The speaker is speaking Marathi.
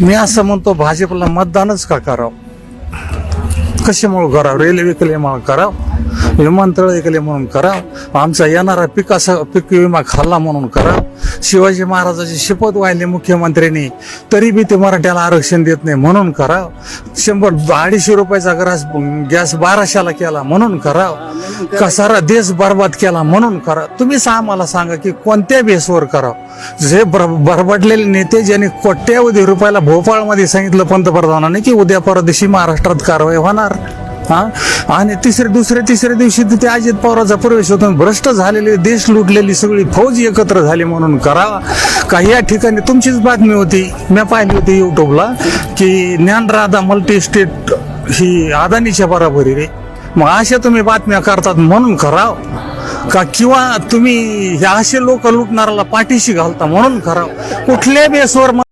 मी असं म्हणतो भाजपला मतदानच का करावं, कशामुळे करावं? रेल्वे केले म्हणून करावं, विमानतळ ऐकले म्हणून करावं, आमचा येणारा पीक विमा खाल्ला म्हणून करावं, शिवाजी महाराजाची शपथ वाहिली मुख्यमंत्र्यांनी तरी बी ते मराठ्याला आरक्षण देत नाही म्हणून करावं, 100-250 रुपयाचा गॅस 1200ला केला म्हणून करावं, का सारा देश बर्बाद केला म्हणून करा? तुम्हीच आम्हाला सांगा की कोणत्या बेसवर करावं? जे बरबडलेले नेते ज्यांनी कोट्यावधी रुपयाला भोपाळमध्ये सांगितलं पंतप्रधानांनी की उद्या परवा दिवशी महाराष्ट्रात कारवाई होणार, आणि तिसऱ्या दिवशी ते अजित पवारांचा प्रवेश होतो, भ्रष्ट झालेले देश लुटलेली सगळी फौज एकत्र झाली म्हणून करावा का? या ठिकाणी तुमचीच बातमी होती, मी पाहिली होती युट्यूबला की ज्ञानराधा मल्टी स्टेट ही अदानीच्या बरोबरी रे. मग अशा तुम्ही बातम्या करतात म्हणून कराव का? किंवा तुम्ही हे असे लोक लुटणाऱ्याला पाठीशी घालता म्हणून कराव? कुठल्या बेसवर